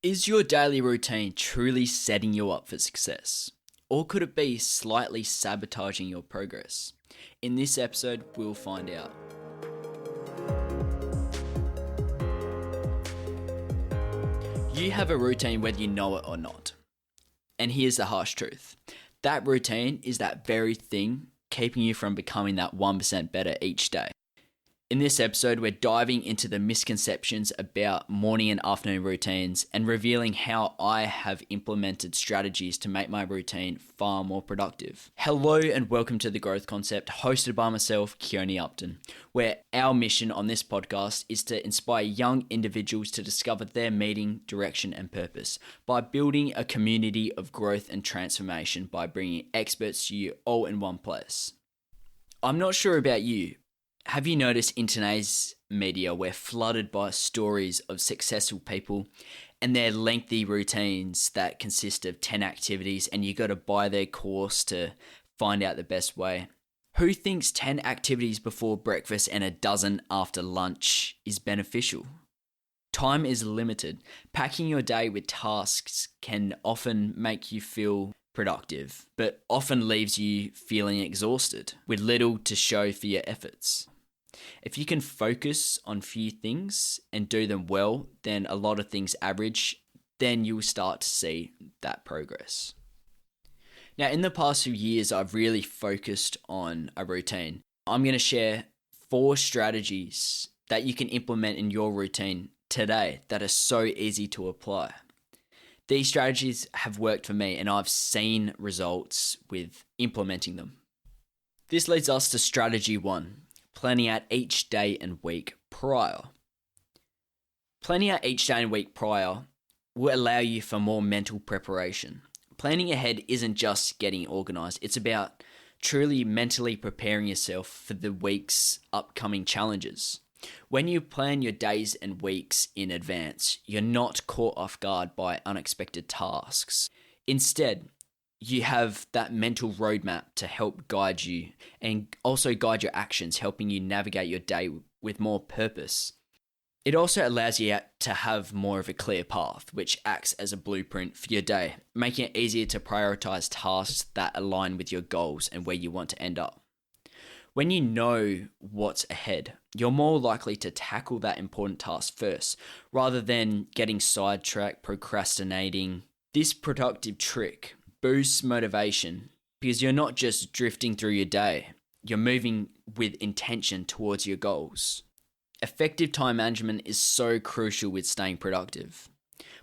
Is your daily routine truly setting you up for success? Or could it be slightly sabotaging your progress? In this episode, we'll find out. You have a routine whether you know it or not. And here's the harsh truth. That routine is that very thing keeping you from becoming that 1% better each day. In this episode, we're diving into the misconceptions about morning and afternoon routines and revealing how I have implemented strategies to make my routine far more productive. Hello and welcome to The Growth Concept, hosted by myself, Keone Upton, where our mission on this podcast is to inspire young individuals to discover their meaning, direction, and purpose by building a community of growth and transformation by bringing experts to you all in one place. I'm not sure about you. Have you noticed in today's media we're flooded by stories of successful people and their lengthy routines that consist of 10 activities and you got to buy their course to find out the best way? Who thinks 10 activities before breakfast and a dozen after lunch is beneficial? Time is limited. Packing your day with tasks can often make you feel productive, but often leaves you feeling exhausted with little to show for your efforts. If you can focus on few things and do them well, then a lot of things average, then you will start to see that progress. Now, in the past few years, I've really focused on a routine. I'm going to share 4 strategies that you can implement in your routine today that are so easy to apply. These strategies have worked for me and I've seen results with implementing them. This leads us to strategy 1. Planning out each day and week prior. Planning out each day and week prior will allow you for more mental preparation. Planning ahead isn't just getting organized, it's about truly mentally preparing yourself for the week's upcoming challenges. When you plan your days and weeks in advance, you're not caught off guard by unexpected tasks. Instead, you have that mental roadmap to help guide you and also guide your actions, helping you navigate your day with more purpose. It also allows you to have more of a clear path, which acts as a blueprint for your day, making it easier to prioritize tasks that align with your goals and where you want to end up. When you know what's ahead, you're more likely to tackle that important task first, rather than getting sidetracked, procrastinating. This productive trick boosts motivation because you're not just drifting through your day, you're moving with intention towards your goals. Effective time management is so crucial with staying productive.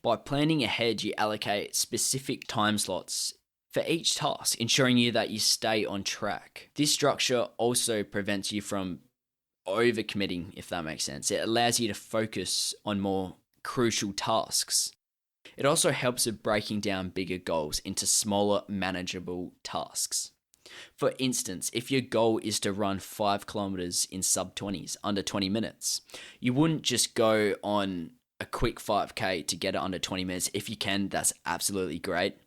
By planning ahead, you allocate specific time slots for each task, ensuring that you stay on track. This structure also prevents you from overcommitting, if that makes sense. It allows you to focus on more crucial tasks. It also helps with breaking down bigger goals into smaller, manageable tasks. For instance, if your goal is to run 5 kilometers in sub-20s, under 20 minutes, you wouldn't just go on a quick 5K to get it under 20 minutes. If you can, that's absolutely great.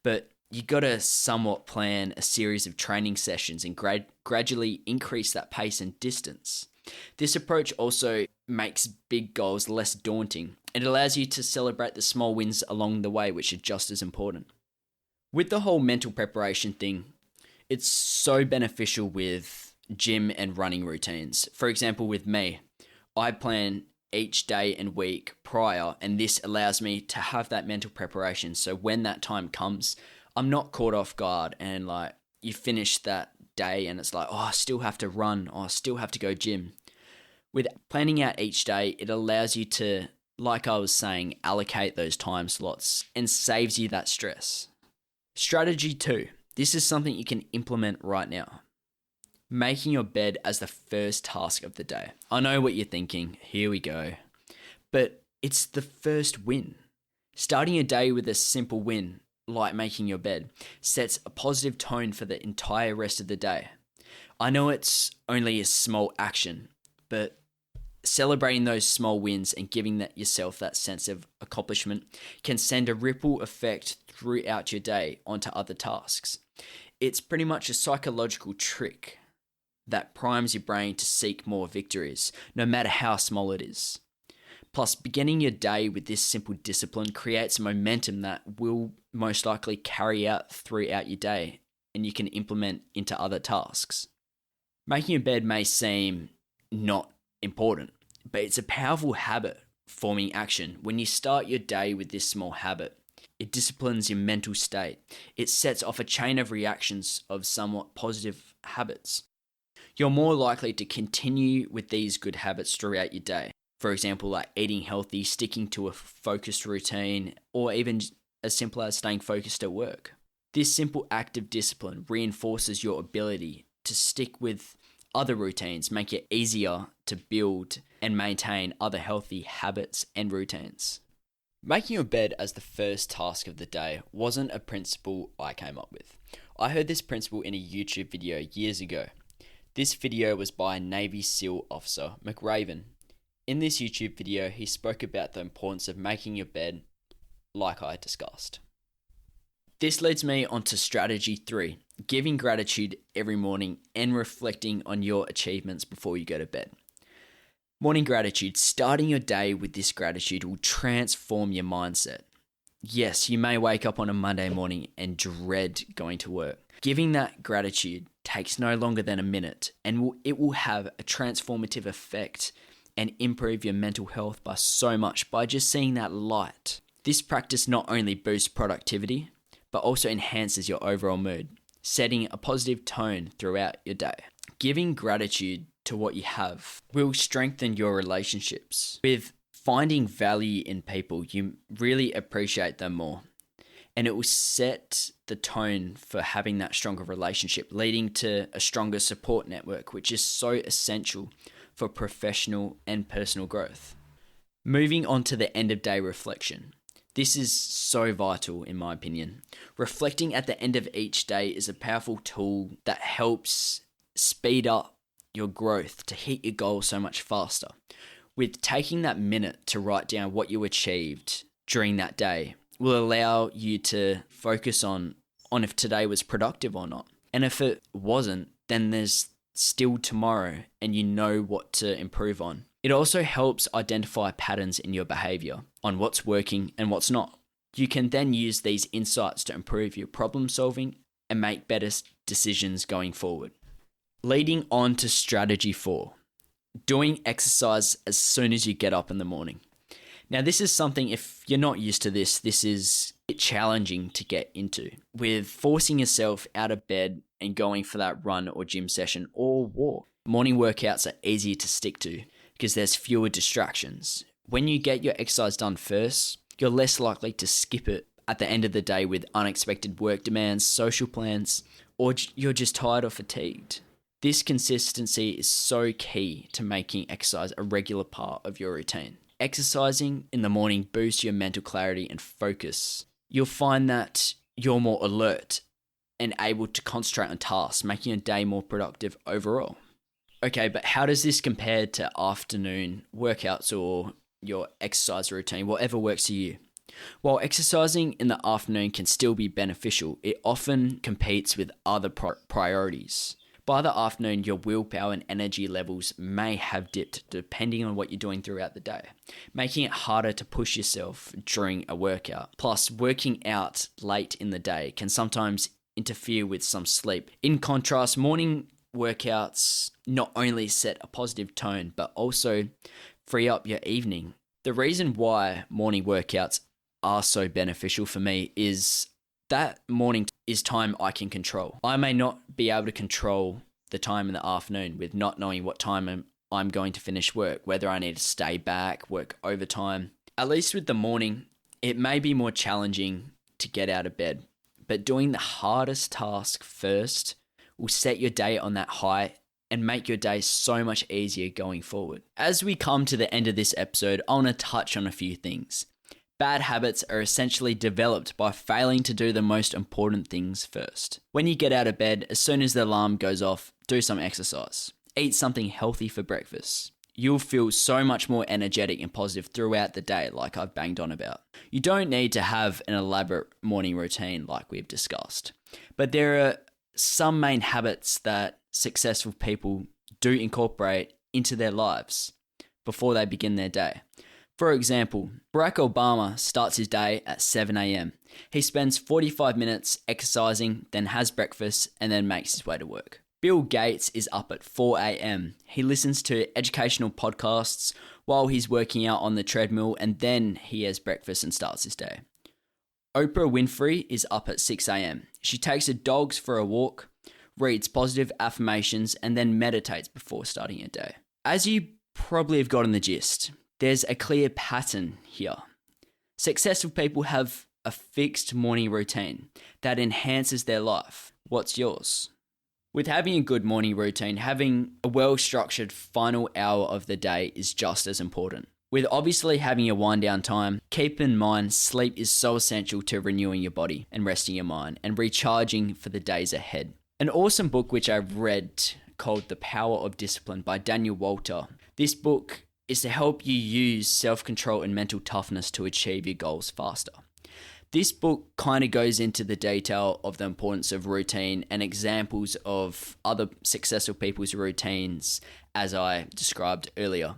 But you got to somewhat plan a series of training sessions and gradually increase that pace and distance. This approach also makes big goals less daunting. It allows you to celebrate the small wins along the way, which are just as important. With the whole mental preparation thing, it's so beneficial with gym and running routines. For example, with me, I plan each day and week prior, and this allows me to have that mental preparation. So when that time comes, I'm not caught off guard and you finish that day and it's I still have to run, I still have to go gym. With planning out each day, it allows you to, like I was saying, allocate those time slots and saves you that stress. Strategy 2. This is something you can implement right now. Making your bed as the first task of the day. I know what you're thinking, here we go. But it's the first win. Starting your day with a simple win, like making your bed, sets a positive tone for the entire rest of the day. I know it's only a small action, but celebrating those small wins and giving yourself that sense of accomplishment can send a ripple effect throughout your day onto other tasks. It's pretty much a psychological trick that primes your brain to seek more victories, no matter how small it is. Plus, beginning your day with this simple discipline creates momentum that will most likely carry out throughout your day and you can implement into other tasks. Making your bed may seem not important, but it's a powerful habit forming action. When you start your day with this small habit, it disciplines your mental state. It sets off a chain of reactions of somewhat positive habits. You're more likely to continue with these good habits throughout your day. For example, like eating healthy, sticking to a focused routine, or even as simple as staying focused at work. This simple act of discipline reinforces your ability to stick with other routines, make it easier to build and maintain other healthy habits and routines. Making your bed as the first task of the day wasn't a principle I came up with. I heard this principle in a YouTube video years ago. This video was by Navy SEAL officer McRaven. In this YouTube video, he spoke about the importance of making your bed like I discussed. This leads me on to strategy 3, giving gratitude every morning and reflecting on your achievements before you go to bed. Morning gratitude. Starting your day with this gratitude will transform your mindset. Yes, you may wake up on a Monday morning and dread going to work. Giving that gratitude takes no longer than a minute and it will have a transformative effect and improve your mental health by so much by just seeing that light. This practice not only boosts productivity, but also enhances your overall mood, setting a positive tone throughout your day. Giving gratitude to what you have will strengthen your relationships. With finding value in people, you really appreciate them more. And it will set the tone for having that stronger relationship, leading to a stronger support network, which is so essential for professional and personal growth. Moving on to the end of day reflection. This is so vital in my opinion. Reflecting at the end of each day is a powerful tool that helps speed up your growth to hit your goals so much faster. With taking that minute to write down what you achieved during that day will allow you to focus on if today was productive or not. And if it wasn't, then there's still tomorrow and you know what to improve on. It also helps identify patterns in your behavior on what's working and what's not. You can then use these insights to improve your problem solving and make better decisions going forward. Leading on to strategy 4, doing exercise as soon as you get up in the morning. Now, this is something, if you're not used to this is a bit challenging to get into. With forcing yourself out of bed and going for that run or gym session or walk. Morning workouts are easier to stick to because there's fewer distractions. When you get your exercise done first, you're less likely to skip it at the end of the day with unexpected work demands, social plans, or you're just tired or fatigued. This consistency is so key to making exercise a regular part of your routine. Exercising in the morning boosts your mental clarity and focus. You'll find that you're more alert and able to concentrate on tasks, making your day more productive overall. Okay, but how does this compare to afternoon workouts or your exercise routine, whatever works for you? While exercising in the afternoon can still be beneficial, it often competes with other priorities. By the afternoon, your willpower and energy levels may have dipped depending on what you're doing throughout the day, making it harder to push yourself during a workout. Plus, working out late in the day can sometimes interfere with some sleep. In contrast, morning workouts not only set a positive tone, but also free up your evening. The reason why morning workouts are so beneficial for me is that morning is time I can control. I may not be able to control the time in the afternoon with not knowing what time I'm going to finish work, whether I need to stay back, work overtime. At least with the morning, it may be more challenging to get out of bed, but doing the hardest task first will set your day on that high and make your day so much easier going forward. As we come to the end of this episode, I want to touch on a few things. Bad habits are essentially developed by failing to do the most important things first. When you get out of bed, as soon as the alarm goes off, do some exercise. Eat something healthy for breakfast. You'll feel so much more energetic and positive throughout the day, like I've banged on about. You don't need to have an elaborate morning routine like we've discussed, but there are some main habits that successful people do incorporate into their lives before they begin their day. For example, Barack Obama starts his day at 7 a.m. He spends 45 minutes exercising, then has breakfast, and then makes his way to work. Bill Gates is up at 4 a.m. He listens to educational podcasts while he's working out on the treadmill, and then he has breakfast and starts his day. Oprah Winfrey is up at 6 a.m. She takes her dogs for a walk, reads positive affirmations, and then meditates before starting her day. As you probably have gotten the gist, there's a clear pattern here. Successful people have a fixed morning routine that enhances their life. What's yours? With having a good morning routine, having a well-structured final hour of the day is just as important. With obviously having a wind-down time, keep in mind sleep is so essential to renewing your body and resting your mind and recharging for the days ahead. An awesome book which I've read called The Power of Discipline by Daniel Walter. This book is to help you use self-control and mental toughness to achieve your goals faster. This book kind of goes into the detail of the importance of routine and examples of other successful people's routines as I described earlier.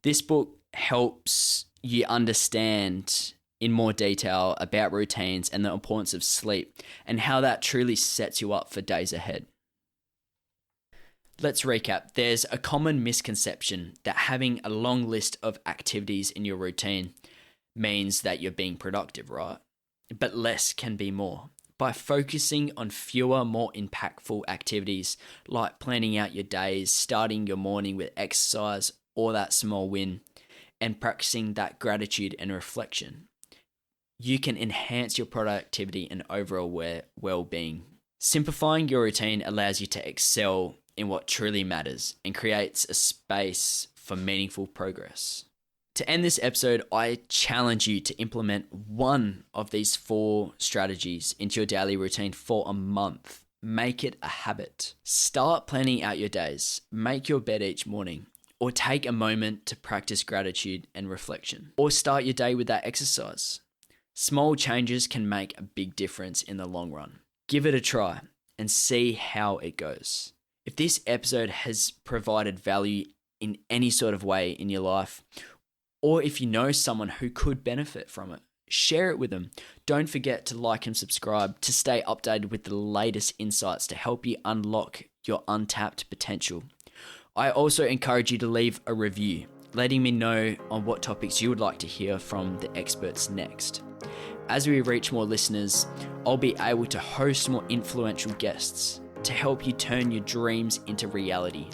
This book helps you understand in more detail about routines and the importance of sleep and how that truly sets you up for days ahead. Let's recap. There's a common misconception that having a long list of activities in your routine means that you're being productive, right? But less can be more. By focusing on fewer, more impactful activities like planning out your days, starting your morning with exercise or that small win, and practicing that gratitude and reflection, you can enhance your productivity and overall well-being. Simplifying your routine allows you to excel in what truly matters and creates a space for meaningful progress. To end this episode, I challenge you to implement one of these 4 strategies into your daily routine for a month. Make it a habit. Start planning out your days. Make your bed each morning. Or take a moment to practice gratitude and reflection. Or start your day with that exercise. Small changes can make a big difference in the long run. Give it a try and see how it goes. If this episode has provided value in any sort of way in your life, or if you know someone who could benefit from it, share it with them. Don't forget to like and subscribe to stay updated with the latest insights to help you unlock your untapped potential. I also encourage you to leave a review, letting me know on what topics you would like to hear from the experts next. As we reach more listeners, I'll be able to host more influential guests to help you turn your dreams into reality.